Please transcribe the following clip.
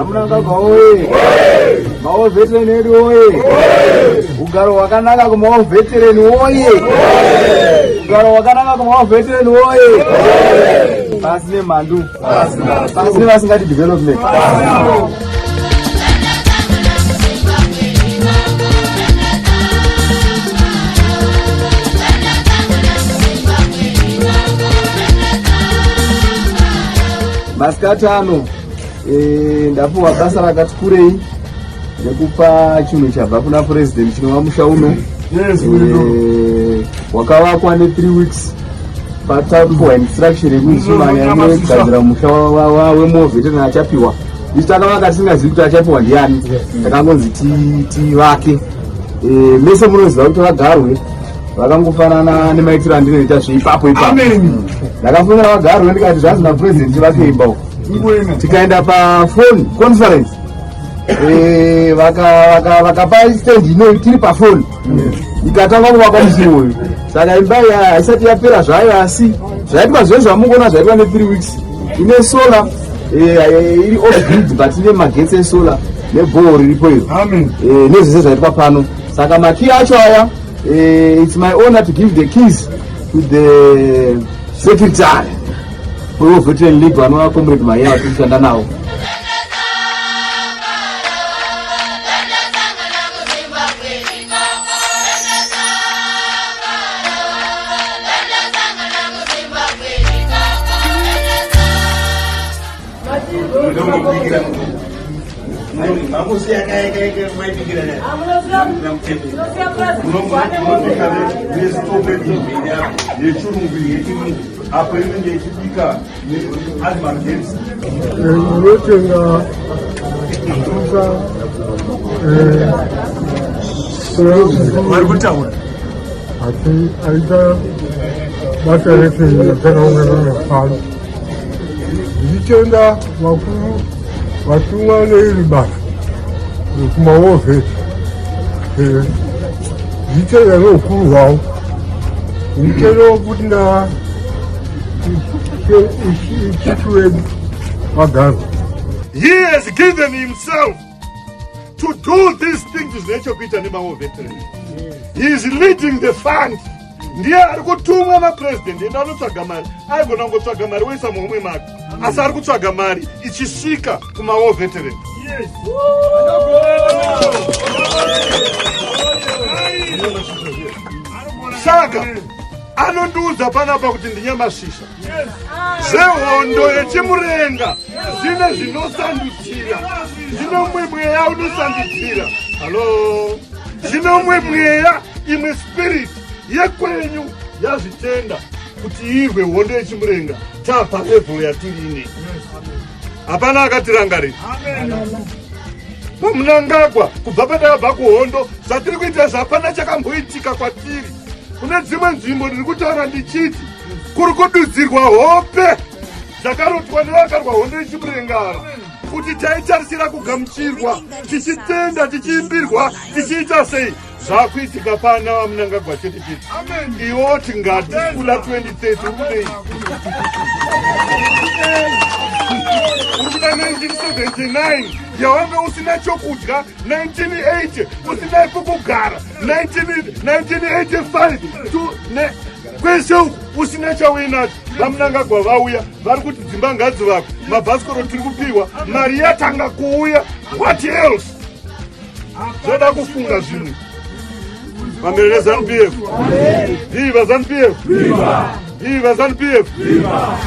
Amunangagwa oye! Mawo veteran edu oye! Ugaro wakanaka kumawo veteran oye! Ugaro wakanaka kumawo veteran oye! Pasine mandu. Pasine vasingati development. Masikati ano ndapuwa basa rakati kurei nekupa chinhu chabva kuna president chinova musha uno wakavakwa ne3 weeks patapuwa instruction yekuisumanya nekugadzira musha wemovheterani achapiwa isu takavaka tisingazivi kuti achapiwa ndiani takangonzi tivake mese munoziva kuti vagarwe vakangofanana nemaitiro andinoita zveipapo ipapo ndakafungira vagarwe ndikati zvanzi napresident tivake imba uko tikaenda pafoni conference vakapa stage ino tiri pafoni ikatanga kuvakwa musi uyu saka imba haisati yapera zvayo asi zvaitwa zve zvamungoona zvaitwa ne3 weeks ine solar iri off grid but ine magetsi esolar nebhoro riripo iro nezvese zvaitwa pano saka makey acho aya it's my honor to give the keys to the secretary for veteran league vanova comrade Maya vatikushanda navo. kumawovheti zvitenda neukuru hwavo zvitenda kuti na ichichi wedu vagara. He has given himself to do these things zvinochokuita nemawoveterani. He is leading the fund. Ndiye ari kutumwa mapresident enda anotsvaga mari aigona kungotsvaga mari woisa muhomwe make asi ari kutsvaga mari ichisvika kumawoveterani. Saka anondiudza panapa kuti ndinyamashisha zvehondo yechimurenga zvine zvinosandudzira zvinomwe mweya unosandudzira halo zvinomwe mweya imwe spirit yekwenyu yazvitenda kuti irwe hondo yechimurenga tabva level yatiri ine. Hapana akatirangarira pamunangagwa kubva patakabva kuhondo zvatiri kuita zvapana chakamboitika kwatiri. Kune dzimwe nzvimbo ndiri kutaura ndichiti kuri kududzirwa hope dzakarotwa nevakarwa hondo yechimurengara kuti taitarisira kugamuchirwa tichitenda tichiimbirwa tichiita sei zvakuitika pana vamunangagwa chete chete. Iwo tingati kula 2030 kudei urikuda 1979 yawanga usina chokudya, 1980 usina pekugara, 1985 kwese uku usina chauinacho. Vamunangagwa vauya vari kuti dzimba ngadzivakwe, mabhasikoro tiri kupiwa, mari yatanga kuuya. What else? Zvoda kufunga zvinhu. Vamiriri ZANU-PF, viva ZANU-PF, viva ZANU-PF, viva.